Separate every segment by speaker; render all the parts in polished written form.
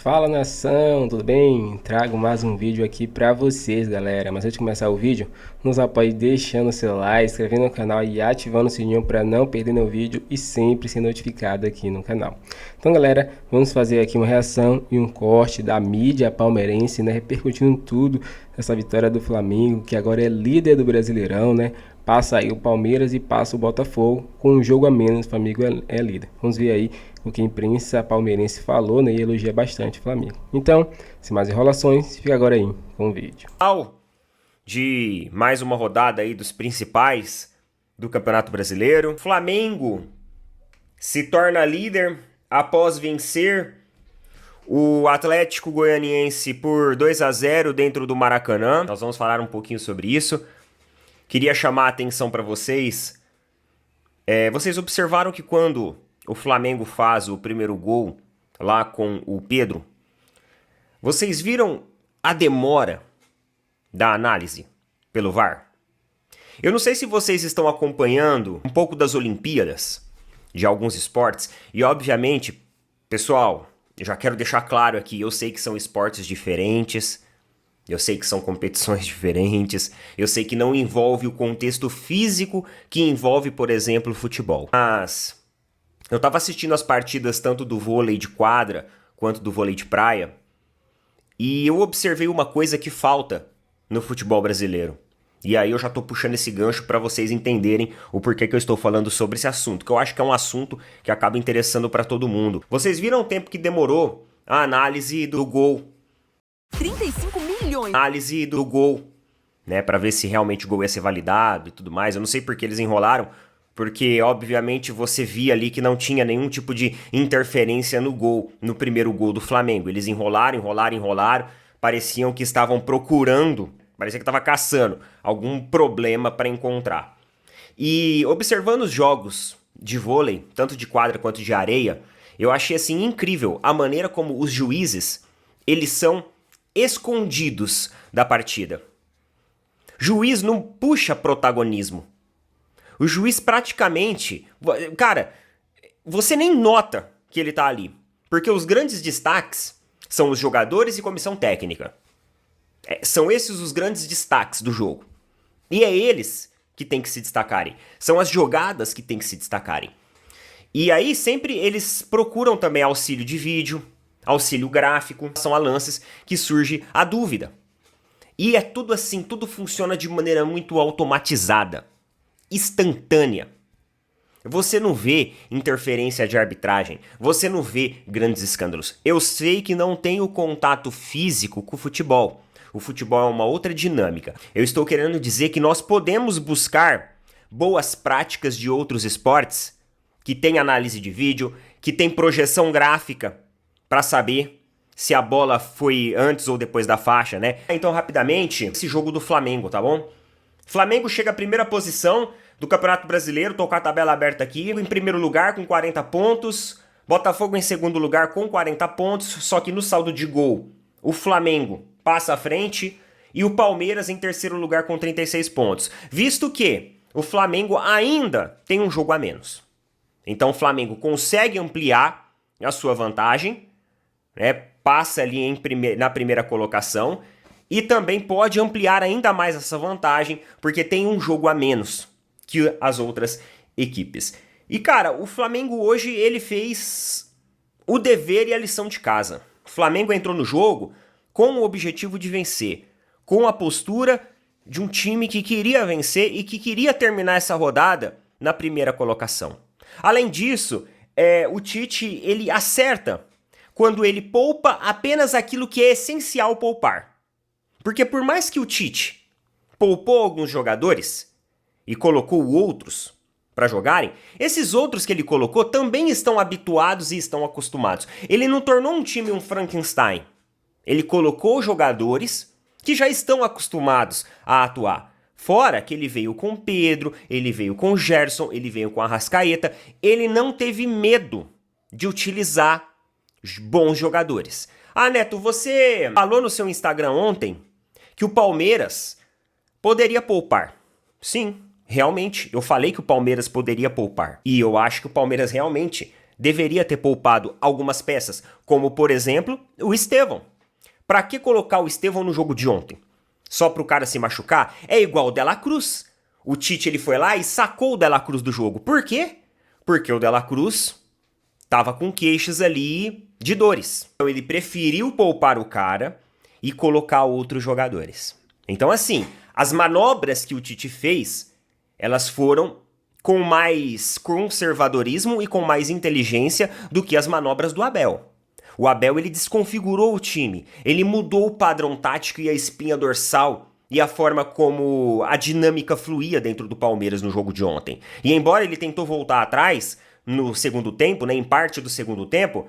Speaker 1: Fala nação, tudo bem? Trago mais um vídeo aqui pra vocês, galera. Mas antes de começar o vídeo, nos apoie deixando o seu like, inscrevendo no canal e ativando o sininho para não perder nenhum vídeo e sempre ser notificado aqui no canal. Então, galera, vamos fazer aqui uma reação e um corte da mídia palmeirense, né? Repercutindo tudo essa vitória do Flamengo, que agora é líder do Brasileirão, né? Passa aí o Palmeiras e passa o Botafogo, com um jogo a menos, o Flamengo é líder. Vamos ver aí o que a imprensa palmeirense falou, né, e elogia bastante o Flamengo. Então, sem mais enrolações, fica agora aí com o vídeo.
Speaker 2: De mais uma rodada aí dos principais do Campeonato Brasileiro. Flamengo se torna líder após vencer o Atlético Goianiense por 2-0 dentro do Maracanã. Nós vamos falar um pouquinho sobre isso. Queria chamar a atenção para vocês. Vocês observaram que quando o Flamengo faz o primeiro gol lá com o Pedro, vocês viram a demora da análise pelo VAR? Eu não sei se vocês estão acompanhando um pouco das Olimpíadas, de alguns esportes, e obviamente, pessoal, eu já quero deixar claro aqui, eu sei que são esportes diferentes, eu sei que são competições diferentes, eu sei que não envolve o contexto físico que envolve, por exemplo, o futebol. Mas eu estava assistindo as partidas tanto do vôlei de quadra quanto do vôlei de praia, e eu observei uma coisa que falta no futebol brasileiro. E aí eu já tô puxando esse gancho para vocês entenderem o porquê que eu estou falando sobre esse assunto, que eu acho que é um assunto que acaba interessando para todo mundo. Vocês viram o tempo que demorou a análise do gol?
Speaker 3: 35 milhões.
Speaker 2: Análise do gol, né, para ver se realmente o gol ia ser validado e tudo mais. Eu não sei por que eles enrolaram, porque obviamente você via ali que não tinha nenhum tipo de interferência no gol, no primeiro gol do Flamengo. Eles enrolaram, pareciam que estavam procurando, parecia que estava caçando algum problema para encontrar. E observando os jogos de vôlei, tanto de quadra quanto de areia, eu achei assim incrível a maneira como os juízes, eles são escondidos da partida. Juiz não puxa protagonismo. O juiz praticamente, cara, você nem nota que ele tá ali, porque os grandes destaques são os jogadores e comissão técnica. São esses os grandes destaques do jogo. E é eles que tem que se destacarem. São as jogadas que tem que se destacarem. E aí sempre eles procuram também auxílio de vídeo, auxílio gráfico, são a lances que surge a dúvida. E é tudo assim, tudo funciona de maneira muito automatizada, instantânea. Você não vê interferência de arbitragem, você não vê grandes escândalos. Eu sei que não tem o contato físico com o futebol. O futebol é uma outra dinâmica. Eu estou querendo dizer que nós podemos buscar boas práticas de outros esportes que tem análise de vídeo, que tem projeção gráfica para saber se a bola foi antes ou depois da faixa, né? Então, rapidamente, esse jogo do Flamengo, tá bom? Flamengo chega à primeira posição do Campeonato Brasileiro, tô com a tabela aberta aqui, em primeiro lugar com 40 pontos, Botafogo em segundo lugar com 40 pontos, só que no saldo de gol, o Flamengo passa à frente e o Palmeiras em terceiro lugar com 36 pontos, visto que o Flamengo ainda tem um jogo a menos. Então o Flamengo consegue ampliar a sua vantagem, né, passa ali na primeira colocação e também pode ampliar ainda mais essa vantagem porque tem um jogo a menos que as outras equipes. E cara, o Flamengo hoje ele fez o dever e a lição de casa. O Flamengo entrou no jogo com o objetivo de vencer, com a postura de um time que queria vencer e que queria terminar essa rodada na primeira colocação. Além disso, o Tite ele acerta quando ele poupa apenas aquilo que é essencial poupar. Porque por mais que o Tite poupou alguns jogadores e colocou outros para jogarem, esses outros que ele colocou também estão habituados e estão acostumados. Ele não tornou um time um Frankenstein. Ele colocou jogadores que já estão acostumados a atuar. Fora que ele veio com Pedro, ele veio com Gerson, ele veio com Arrascaeta. Ele não teve medo de utilizar bons jogadores. Ah, Neto, você falou no seu Instagram ontem que o Palmeiras poderia poupar. Sim, realmente, eu falei que o Palmeiras poderia poupar. E eu acho que o Palmeiras realmente deveria ter poupado algumas peças, como, por exemplo, o Estevão. Pra que colocar o Estevão no jogo de ontem? Só pro cara se machucar? É igual o De La Cruz. O Tite ele foi lá e sacou o De La Cruz do jogo. Por quê? Porque o De La Cruz tava com queixas ali de dores. Então ele preferiu poupar o cara e colocar outros jogadores. Então assim, as manobras que o Tite fez, elas foram com mais conservadorismo e com mais inteligência do que as manobras do Abel. O Abel ele desconfigurou o time, ele mudou o padrão tático e a espinha dorsal e a forma como a dinâmica fluía dentro do Palmeiras no jogo de ontem. E embora ele tentou voltar atrás no segundo tempo, né, em parte do segundo tempo,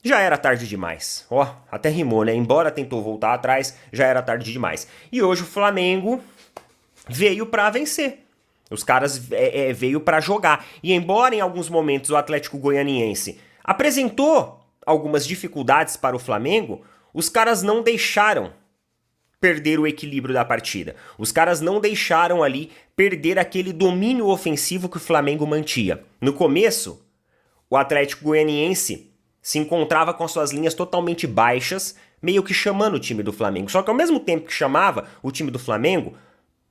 Speaker 2: já era tarde demais. Ó, até rimou, né? Embora tentou voltar atrás, já era tarde demais. E hoje o Flamengo veio pra vencer. Os caras veio pra jogar. E embora em alguns momentos o Atlético Goianiense apresentou algumas dificuldades para o Flamengo, os caras não deixaram perder o equilíbrio da partida. Os caras não deixaram ali perder aquele domínio ofensivo que o Flamengo mantinha. No começo, o Atlético Goianiense se encontrava com suas linhas totalmente baixas, meio que chamando o time do Flamengo. Só que ao mesmo tempo que chamava o time do Flamengo,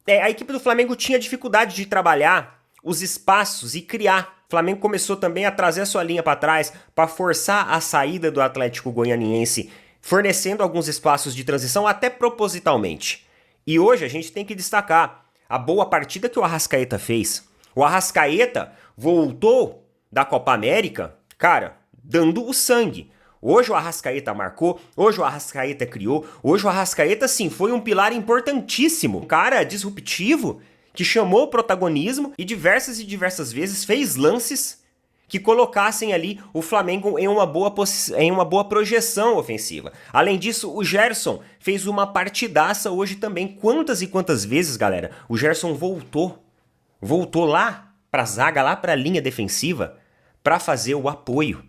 Speaker 2: a equipe do Flamengo tinha dificuldade de trabalhar os espaços e criar. O Flamengo começou também a trazer a sua linha para trás, para forçar a saída do Atlético Goianiense, fornecendo alguns espaços de transição até propositalmente. E hoje a gente tem que destacar a boa partida que o Arrascaeta fez. O Arrascaeta voltou da Copa América, cara, dando o sangue. Hoje o Arrascaeta marcou, hoje o Arrascaeta criou, hoje o Arrascaeta sim foi um pilar importantíssimo, um cara disruptivo que chamou o protagonismo e diversas vezes fez lances que colocassem ali o Flamengo em uma boa projeção ofensiva. Além disso, o Gerson fez uma partidaça hoje também. Quantas e quantas vezes, galera, o Gerson voltou lá pra zaga, lá pra linha defensiva, pra fazer o apoio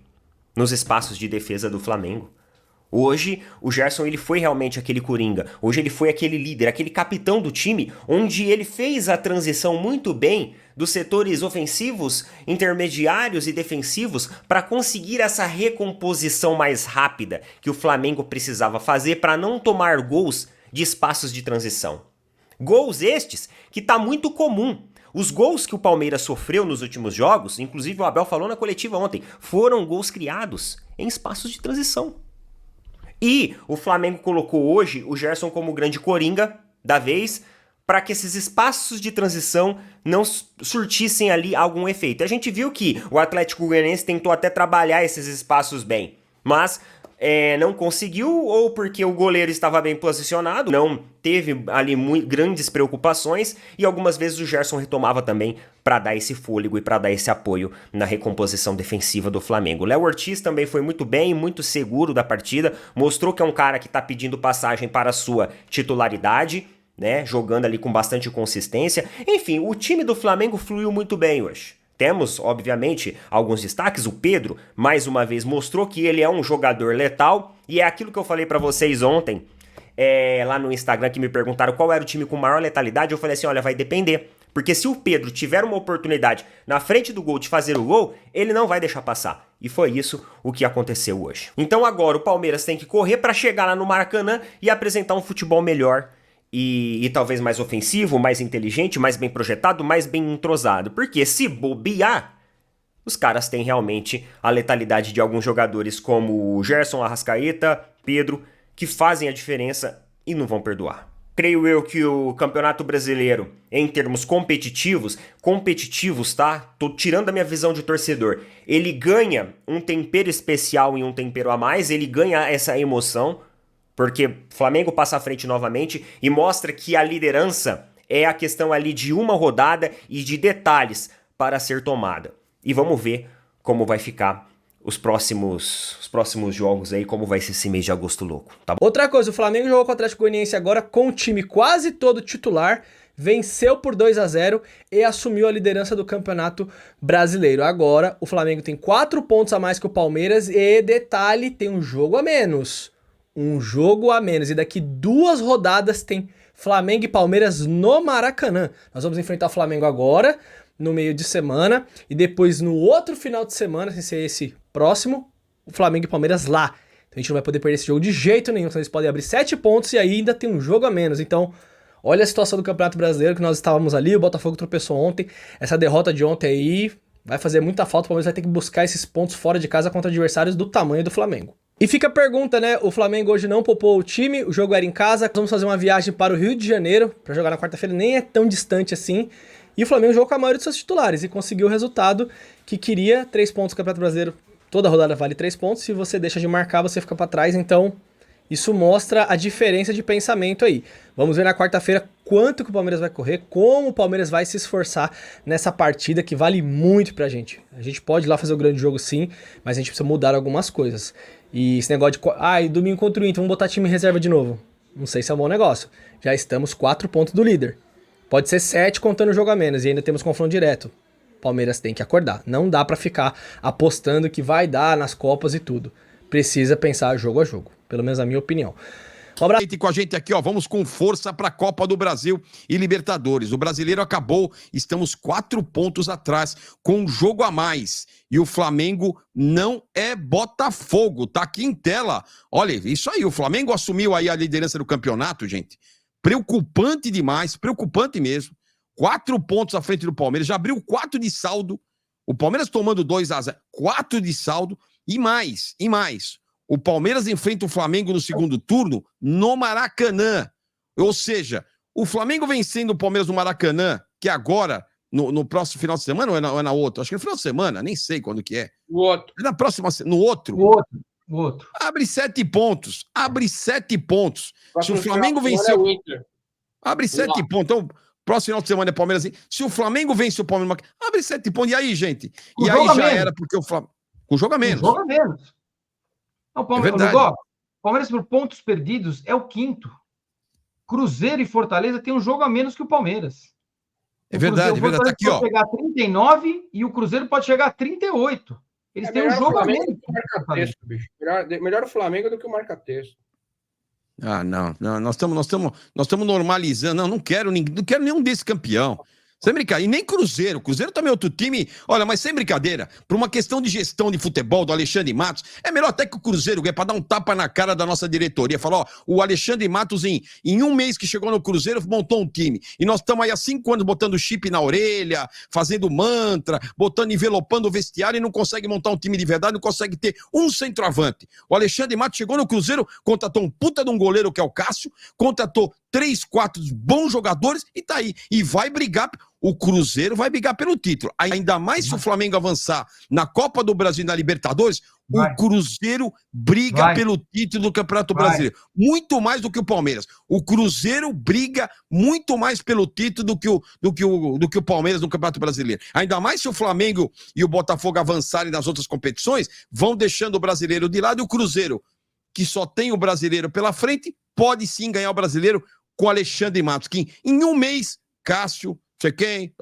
Speaker 2: nos espaços de defesa do Flamengo. Hoje, o Gerson ele foi realmente aquele coringa. Hoje ele foi aquele líder, aquele capitão do time, onde ele fez a transição muito bem dos setores ofensivos, intermediários e defensivos para conseguir essa recomposição mais rápida que o Flamengo precisava fazer para não tomar gols de espaços de transição. Gols estes que tá muito comum. Os gols que o Palmeiras sofreu nos últimos jogos, inclusive o Abel falou na coletiva ontem, foram gols criados em espaços de transição. E o Flamengo colocou hoje o Gerson como grande coringa da vez para que esses espaços de transição não surtissem ali algum efeito. A gente viu que o Atlético Goianiense tentou até trabalhar esses espaços bem, mas não conseguiu, ou porque o goleiro estava bem posicionado, não teve ali grandes preocupações, e algumas vezes o Gerson retomava também para dar esse fôlego e para dar esse apoio na recomposição defensiva do Flamengo. Léo Ortiz também foi muito bem, muito seguro da partida, mostrou que é um cara que está pedindo passagem para a sua titularidade, né, jogando ali com bastante consistência. Enfim, o time do Flamengo fluiu muito bem hoje. Temos, obviamente, alguns destaques. O Pedro, mais uma vez, mostrou que ele é um jogador letal. E é aquilo que eu falei pra vocês ontem, lá no Instagram, que me perguntaram qual era o time com maior letalidade. Eu falei assim, olha, vai depender. Porque se o Pedro tiver uma oportunidade na frente do gol de fazer o gol, ele não vai deixar passar. E foi isso o que aconteceu hoje. Então agora o Palmeiras tem que correr pra chegar lá no Maracanã e apresentar um futebol melhor. E talvez mais ofensivo, mais inteligente, mais bem projetado, mais bem entrosado. Porque se bobear, os caras têm realmente a letalidade de alguns jogadores como o Gerson, Arrascaeta, Pedro, que fazem a diferença e não vão perdoar. Creio eu que o Campeonato Brasileiro, em termos competitivos, tá? Tô tirando a minha visão de torcedor. Ele ganha um tempero especial e um tempero a mais, ele ganha essa emoção, porque o Flamengo passa à frente novamente e mostra que a liderança é a questão ali de uma rodada e de detalhes para ser tomada. E vamos ver como vai ficar os próximos jogos aí, como vai ser esse mês de agosto louco, tá bom?
Speaker 4: Outra coisa, o Flamengo jogou com o Atlético Goianiense agora com o time quase todo titular, venceu por 2-0 e assumiu a liderança do Campeonato Brasileiro. Agora, o Flamengo tem 4 pontos a mais que o Palmeiras e, detalhe, tem um jogo a menos. E daqui 2 rodadas tem Flamengo e Palmeiras no Maracanã. Nós vamos enfrentar o Flamengo agora, no meio de semana, e depois no outro final de semana, sem ser esse próximo, o Flamengo e Palmeiras lá. Então a gente não vai poder perder esse jogo de jeito nenhum, então eles podem abrir 7 pontos e ainda tem um jogo a menos. Então, olha a situação do Campeonato Brasileiro, que nós estávamos ali, o Botafogo tropeçou ontem, essa derrota de ontem aí vai fazer muita falta, o Palmeiras vai ter que buscar esses pontos fora de casa contra adversários do tamanho do Flamengo. E fica a pergunta, né? O Flamengo hoje não poupou o time, o jogo era em casa. Vamos fazer uma viagem para o Rio de Janeiro para jogar na quarta-feira, nem é tão distante assim. E o Flamengo jogou com a maioria dos seus titulares e conseguiu o resultado que queria. 3 pontos no Campeonato Brasileiro, toda rodada vale 3 pontos. Se você deixa de marcar, você fica para trás. Então, isso mostra a diferença de pensamento aí. Vamos ver na quarta-feira quanto que o Palmeiras vai correr, como o Palmeiras vai se esforçar nessa partida que vale muito pra gente. A gente pode ir lá fazer o grande jogo sim, mas a gente precisa mudar algumas coisas. E esse negócio de, domingo contra o Inter, vamos botar time em reserva de novo. Não sei se é um bom negócio. Já estamos 4 pontos do líder. Pode ser 7 contando o jogo a menos e ainda temos confronto direto. Palmeiras tem que acordar. Não dá pra ficar apostando que vai dar nas Copas e tudo. Precisa pensar jogo a jogo. Pelo menos a minha opinião. Um abraço.
Speaker 5: Com a gente aqui, ó, vamos com força para a Copa do Brasil e Libertadores. O brasileiro acabou, estamos 4 pontos atrás, com um jogo a mais. E o Flamengo não é Botafogo, tá aqui em tela. Olha, isso aí, o Flamengo assumiu aí a liderança do campeonato, gente. Preocupante demais, preocupante mesmo. 4 pontos à frente do Palmeiras, já abriu 4 de saldo. O Palmeiras tomando 2-0, 4 de saldo e mais. O Palmeiras enfrenta o Flamengo no segundo turno no Maracanã. Ou seja, o Flamengo vencendo o Palmeiras no Maracanã, que é agora, no próximo final de semana ou é na outra? Acho que no final de semana, nem sei quando que é.
Speaker 6: O outro.
Speaker 5: É na próxima, no outro?
Speaker 6: O outro.
Speaker 5: Abre 7 pontos. Se o Flamengo vencer... Abre 7 pontos. Então, próximo final de semana é Palmeiras. Se o Flamengo vence o Palmeiras... Abre 7 pontos. E aí, gente? E aí já era, porque o Flamengo... Com jogo a menos.
Speaker 6: Com jogo a menos. Não, Palmeiras por pontos perdidos é o 5º. Cruzeiro e Fortaleza tem um jogo a menos que o Palmeiras.
Speaker 5: É verdade,
Speaker 6: o
Speaker 5: tá aqui, ó.
Speaker 6: pode chegar a 39 e o Cruzeiro pode chegar a 38. Eles têm um jogo a menos.
Speaker 7: Melhor o Flamengo do que o marca-texto.
Speaker 5: Ah, não, nós estamos normalizando. Não quero nenhum desse campeão. Sem brincadeira. E nem Cruzeiro. Cruzeiro também é outro time. Olha, mas sem brincadeira. Por uma questão de gestão de futebol do Alexandre Matos, é melhor até que o Cruzeiro ganhe para dar um tapa na cara da nossa diretoria. Falar, ó, o Alexandre Matos, em um mês que chegou no Cruzeiro, montou um time. E nós estamos aí há 5 anos botando chip na orelha, fazendo mantra, envelopando o vestiário e não consegue montar um time de verdade, não consegue ter um centroavante. O Alexandre Matos chegou no Cruzeiro, contratou um puta de um goleiro que é o Cássio, contratou 3, 4 bons jogadores e tá aí. E vai brigar... O Cruzeiro vai brigar pelo título. Ainda mais se o Flamengo avançar na Copa do Brasil e na Libertadores, o Cruzeiro briga pelo título do Campeonato Brasileiro. Muito mais do que o Palmeiras. O Cruzeiro briga muito mais pelo título do que o Palmeiras no Campeonato Brasileiro. Ainda mais se o Flamengo e o Botafogo avançarem nas outras competições, vão deixando o brasileiro de lado e o Cruzeiro, que só tem o brasileiro pela frente, pode sim ganhar o brasileiro com Alexandre Matos, que em um mês, Cássio, sei quem,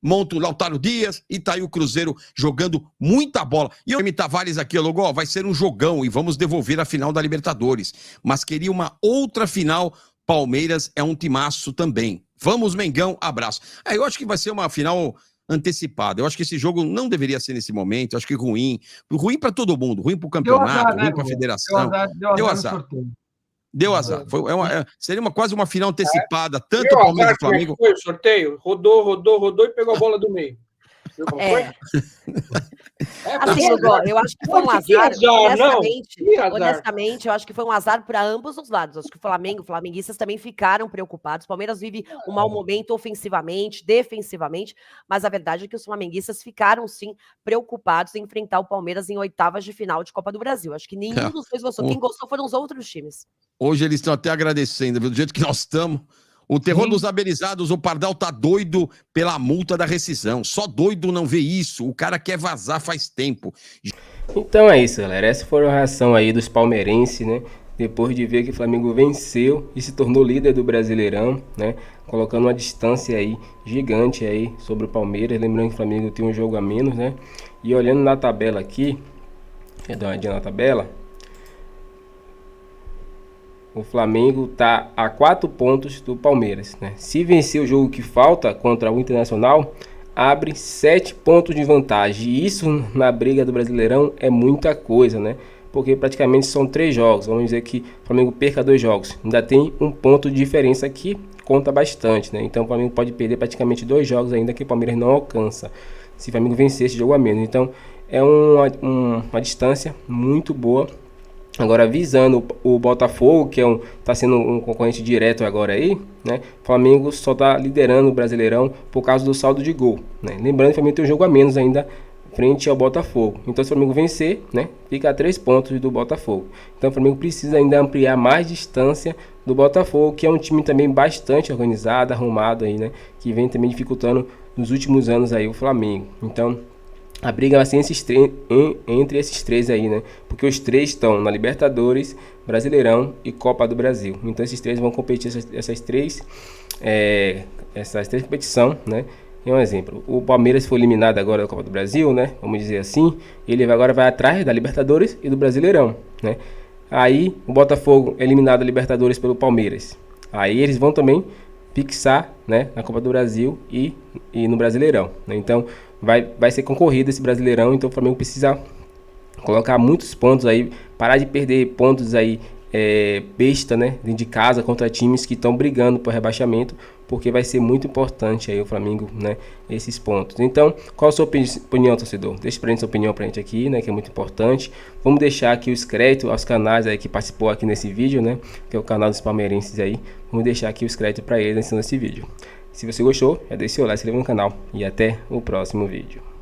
Speaker 5: monta o Lautaro Dias e tá aí o Cruzeiro jogando muita bola. E o M. Tavares aqui, logo, vai ser um jogão e vamos devolver a final da Libertadores. Mas queria uma outra final. Palmeiras é um timaço também. Vamos, Mengão, abraço. Eu acho que vai ser uma final antecipada. Eu acho que esse jogo não deveria ser nesse momento. Eu acho que ruim. Ruim para todo mundo. Ruim para o campeonato, ruim para a federação. Deu azar. Deu azar. Seria quase uma final antecipada, tanto o Palmeiras e o Flamengo.
Speaker 7: Foi o sorteio? Rodou e pegou a bola do meio. Viu como foi?
Speaker 8: Assim, eu acho que foi um azar. Honestamente, eu acho que foi um azar para ambos os lados. Acho que os flamenguistas também ficaram preocupados. O Palmeiras vive um mau momento ofensivamente, defensivamente, mas a verdade é que os flamenguistas ficaram, sim, preocupados em enfrentar o Palmeiras em oitavas de final de Copa do Brasil. Acho que nenhum dos dois gostou. Quem gostou foram os outros times.
Speaker 5: Hoje eles estão até agradecendo, viu? Do jeito que nós estamos. O terror dos abelizados, o Pardal tá doido pela multa da rescisão. Só doido não vê isso. O cara quer vazar faz tempo.
Speaker 1: Então é isso, galera. Essa foi a reação aí dos palmeirenses, né? Depois de ver que o Flamengo venceu e se tornou líder do Brasileirão, né? Colocando uma distância aí gigante aí sobre o Palmeiras. Lembrando que o Flamengo tem um jogo a menos, né? E olhando na tabela aqui, deixa eu dar uma olhadinha na tabela. O Flamengo está a 4 pontos do Palmeiras, né? Se vencer o jogo que falta contra o Internacional, abre 7 pontos de vantagem. E isso na briga do Brasileirão é muita coisa, né? Porque praticamente são 3 jogos. Vamos dizer que o Flamengo perca 2 jogos. Ainda tem um ponto de diferença que conta bastante, né? Então o Flamengo pode perder praticamente 2 jogos ainda que o Palmeiras não alcança, se o Flamengo vencer esse jogo a menos. Então é uma distância muito boa. Agora, visando o Botafogo, que tá sendo um concorrente direto agora aí, né? O Flamengo só tá liderando o Brasileirão por causa do saldo de gol, né? Lembrando que o Flamengo tem um jogo a menos ainda frente ao Botafogo. Então, se o Flamengo vencer, né, fica a 3 pontos do Botafogo. Então, o Flamengo precisa ainda ampliar mais distância do Botafogo, que é um time também bastante organizado, arrumado aí, né? Que vem também dificultando nos últimos anos aí o Flamengo. Então, a briga vai ser entre esses 3 aí, né? Porque os 3 estão na Libertadores, Brasileirão e Copa do Brasil. Então esses 3 vão competir essas três competições, né? E um exemplo, o Palmeiras foi eliminado agora da Copa do Brasil, né? Vamos dizer assim, ele agora vai atrás da Libertadores e do Brasileirão, né? Aí o Botafogo é eliminado da Libertadores pelo Palmeiras. Aí eles vão também fixar, né, na Copa do Brasil e no Brasileirão, né? Então vai ser concorrido esse Brasileirão, então o Flamengo precisa colocar muitos pontos aí, parar de perder pontos aí besta, né, dentro de casa contra times que estão brigando por rebaixamento, porque vai ser muito importante aí o Flamengo, né, esses pontos. Então, qual a sua opinião, torcedor? Deixa pra gente sua opinião pra gente aqui, né, que é muito importante. Vamos deixar aqui os créditos aos canais aí que participou aqui nesse vídeo, né, que é o canal dos palmeirenses aí. Vamos deixar aqui os créditos para eles nesse vídeo. Se você gostou, já deixa o like, se inscreva no canal e até o próximo vídeo.